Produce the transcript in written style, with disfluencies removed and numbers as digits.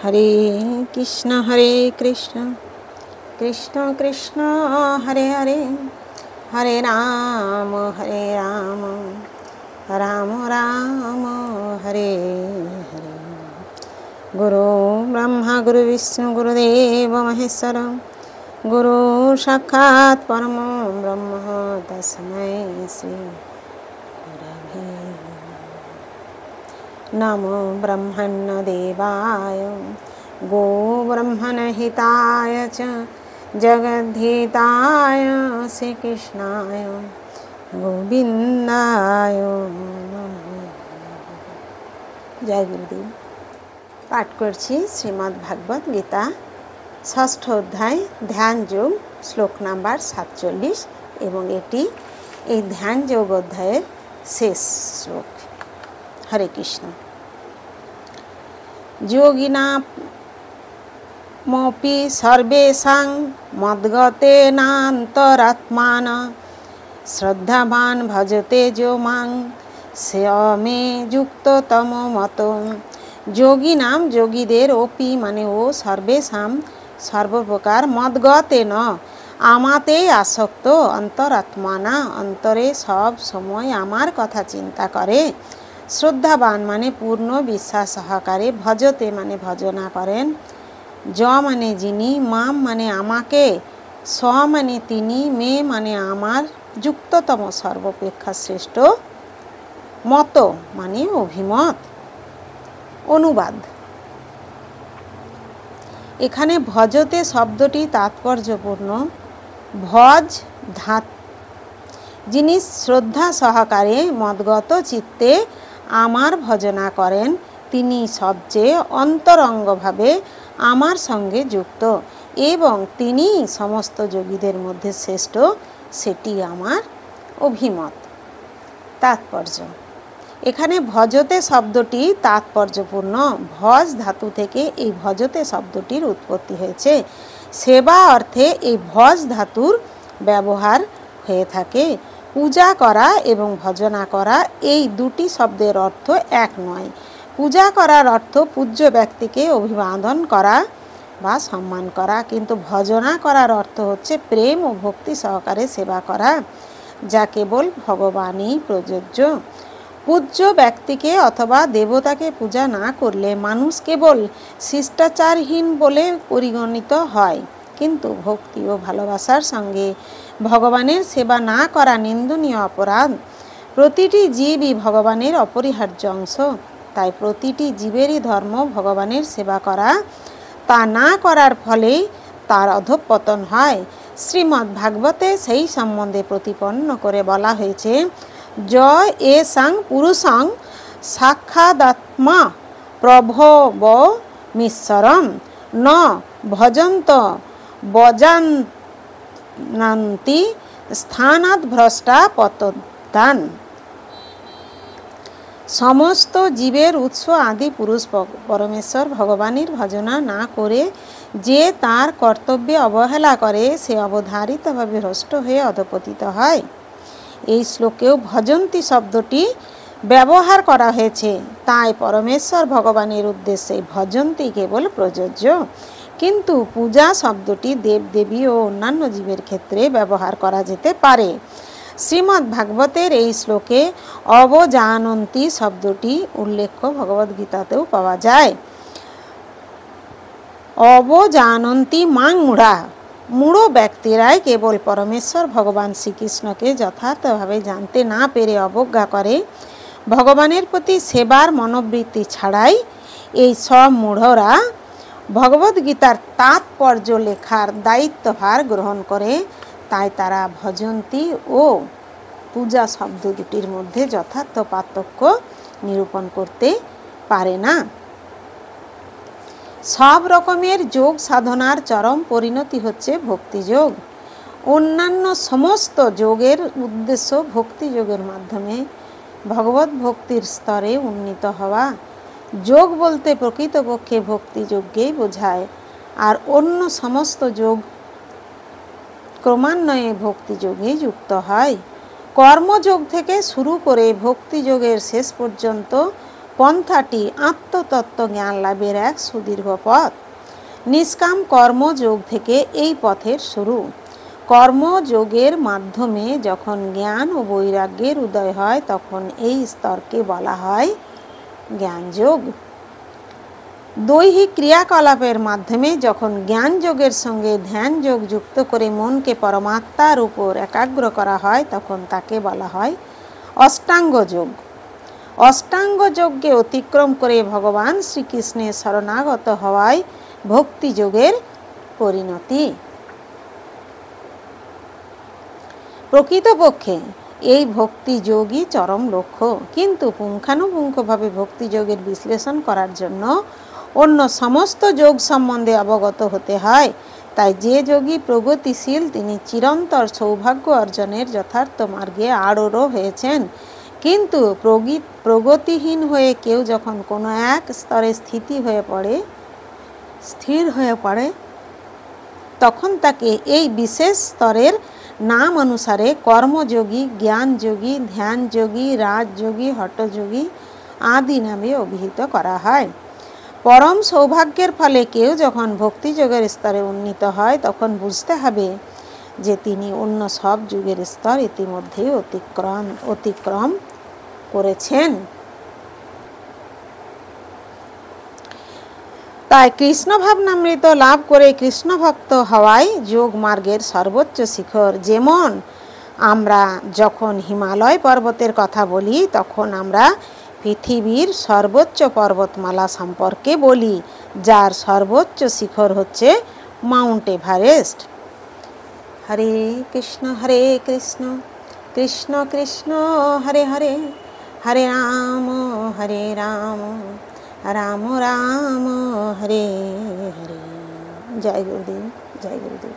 हरे कृष्ण कृष्ण कृष्ण हरे हरे, हरे राम राम राम हरे हरे। गुरु ब्रह्मा गुरु विष्णु गुरुदेव महेश्वर, गुरु साक्षात् परम ब्रह्म तस्मै श्री गुरवे नमो ब्रह्मण्य देवाय गो ब्रह्मणहिताय च जगद्धिताय श्रीकृष्णाय गोविंदाय नमो। जय गुरुदेव। पाठ करছি শ্রীমদ্ ভাগবত গীতা ষষ্ঠ অধ্যায় ধ্যান যোগ শ্লোক নাম্বার 47 এবং এটি এই ধ্যান যোগ অধ্যায়ের শেষ শ্লোক। हरे कृष्ण। योगिनामपि सर्वेषां मद्गतेनान्तरात्मान श्रद्धावान् भजते जो मां स मे युक्ततमो मतो। যোগিনাম যোগীদের অপি মানে ও সর্বেশাম সর্বপ্রকার মদ্গতেন আমাতেই আসক্ত অন্তরাত্মানা অন্তরে সব সময় আমার কথা চিন্তা করে, শ্রদ্ধাবান মানে পূর্ণ বিশ্বাস সহকারে, ভজতে মানে ভজনা করেন, য মানে যিনি, মাম মানে আমাকে, স মানে তিনি, মে মানে আমার, যুক্ততম সর্বাপেক্ষা শ্রেষ্ঠ, মত মানে অভিমত। অনুবাদ। এখানে ভজতে শব্দটি তাৎপর্যপূর্ণ। ভজ ধাত, যিনি শ্রদ্ধা সহকারে মদগত চিত্তে আমার ভজনা করেন তিনি সবচেয়ে অন্তরঙ্গভাবে আমার সঙ্গে যুক্ত এবং তিনি সমস্ত যোগীদের মধ্যে শ্রেষ্ঠ, সেটি আমার অভিমত। তাৎপর্য। এখানে ভজতে শব্দটি তাৎপর্যপূর্ণ। ভজ ধাতু থেকে এই ভজতে শব্দটির উৎপত্তি হয়েছে। সেবা অর্থে এই ভজ ধাতুর ব্যবহার হয়ে থাকে। পূজা করা এবং ভজনা করা এই দুটি শব্দের অর্থ এক নয়। পূজা করার অর্থ পূজ্য ব্যক্তিকে অভিবাদন করা বা সম্মান করা, কিন্তু ভজনা করার অর্থ হচ্ছে প্রেম ও ভক্তি সহকারে সেবা করা, যা কেবল ভগবানই প্রযোজ্য। পূজ্য ব্যক্তিকে অথবা দেবতাকে পূজা না করলে মানুষ কেবল শিষ্টাচারহীন বলে পরিগণিত হয়, কিন্তু ভক্তি ও ভালোবাসার সঙ্গে ভগবানের সেবা না করা নিন্দনীয় অপরাধ। প্রতিটি জীবই ভগবানের অপরিহার্য অংশ, তাই প্রতিটি জীবেরই ধর্ম ভগবানের সেবা করা। তা না করার ফলে তার অধঃপতন হয়। শ্রীমদ্ ভাগবতে সেই সম্বন্ধে প্রতিপন্ন করে বলা হয়েছে, য এষাং পুরুষং সাক্ষাদাত্মা প্রভবমিশ্বরম ন ভজন্ত বজানন্তি স্থানাৎ ভ্রষ্টা পতদান। সমস্ত জীবের উৎস আদি পুরুষ পরমেশ্বর ভগবানের ভজনা না করে যে তার কর্তব্যে অবহেলা করে সে অবধারিতভাবে ভ্রষ্ট হয়ে অধঃপতিত হয়। এই শ্লোকেও ভজন্তি শব্দটি ব্যবহার করা হয়েছে, তাই পরমেশ্বর ভগবানের উদ্দেশ্যে ভজন্তি কেবল প্রযোজ্য, কিন্তু পূজা শব্দটি দেবদেবী ও অন্যান্য জীবের ক্ষেত্রে ব্যবহার করা যেতে পারে। শ্রীমদ্ ভাগবতের এই শ্লোকে অবজানন্তি শব্দটি উল্লেখ্য ভগবদ্গীতাতেও পাওয়া যায়। অবজানন্তি মাং মূঢ়া, মূঢ় ব্যক্তিরাই কেবল পরমেশ্বর ভগবান শ্রীকৃষ্ণকে যথার্থভাবে জানতে না পেরে অবজ্ঞা করে। ভগবানের প্রতি সেবার মনোবৃত্তি ছাড়াই এই সব মূঢ়রা ভগবদ্গীতার তাৎপর্য লেখার দায়িত্বভার গ্রহণ করে, তাই তারা ভজন্তি ও পূজা শব্দ দুটির মধ্যে যথার্থ পার্থক্য নিরূপণ করতে পারে না। সব রকমের যোগ সাধনার চরম পরিণতি হচ্ছে ভক্তিযোগ। অন্যান্য সমস্ত যোগের উদ্দেশ্য ভক্তিযোগের মাধ্যমে ভগবত ভক্তির স্তরে উন্নীত হওয়া। যোগ বলতে প্রকৃতপক্ষে ভক্তিযোগকেই বোঝায়, আর অন্য সমস্ত যোগ ক্রমান্বয়ে ভক্তিযোগে যুক্ত হয়। কর্মযোগ থেকে শুরু করে ভক্তিযোগের শেষ পর্যন্ত পন্থাটি আত্মতত্ত্ব জ্ঞান লাভের এক সুদীর্ঘ পথ। নিষ্কাম কর্মযোগ থেকে এই পথের শুরু। কর্মযোগের মাধ্যমে যখন জ্ঞান ও বৈরাগ্যের উদয় হয় তখন এই স্তরকে বলা হয় জ্ঞানযোগ। দৈহিক ক্রিয়াকলাপের মাধ্যমে যখন জ্ঞান যোগের সঙ্গে ধ্যান যোগ যুক্ত করে মনকে পরমাত্মার উপর একাগ্র করা হয় তখন তাকে বলা হয় অষ্টাঙ্গ যোগ। অষ্টাঙ্গ যোগকে অতিক্রম করে ভগবান শ্রীকৃষ্ণের শরণাগত হওয়ায় ভক্তি যোগের পরিণতি। প্রকৃতপক্ষে এই ভক্তিযোগই চরম লক্ষ্য, কিন্তু পুঙ্খানুপুঙ্খভাবে ভক্তিযোগের বিশ্লেষণ করার জন্য অন্য সমস্ত যোগ সম্বন্ধে অবগত হতে হয়। তাই যে যোগী প্রগতিশীল তিনি চিরন্তর সৌভাগ্য অর্জনের যথার্থ মার্গে আড়ড়ো হয়েছেন। কিন্তু প্রগতিহীন হয়ে কেউ যখন কোনো এক স্তরে স্থির হয়ে পড়ে তখন তাকে এই বিশেষ স্তরের নাম অনুসারে কর্মযোগী, জ্ঞানযোগী, ধ্যানযোগী, রাজযোগী, হঠযোগী আদি নামে অভিহিত করা হয়। পরম সৌভাগ্যের ফলে কেউ যখন ভক্তিযোগের স্তরে উন্নীত হয় তখন বুঝতে হবে যে তিনি অন্য সব যুগের স্তর ইতিমধ্যে অতিক্রম করেছেন। তাই কৃষ্ণ ভাবনামৃত লাভ করে কৃষ্ণ ভক্ত হওয়াই যোগ মার্গের সর্বোচ্চ শিখর। যেমন আমরা যখন হিমালয় পর্বতের কথা বলি তখন আমরা পৃথিবীর সর্বোচ্চ পর্বতমালা সম্পর্কে বলি, যার সর্বোচ্চ শিখর হচ্ছে মাউন্ট এভারেস্ট। হরে কৃষ্ণ কৃষ্ণ কৃষ্ণ হরে হরে, হরে রাম রাম রাম হরে হরে। জয় গুরুদেব, জয় গুরুদেব।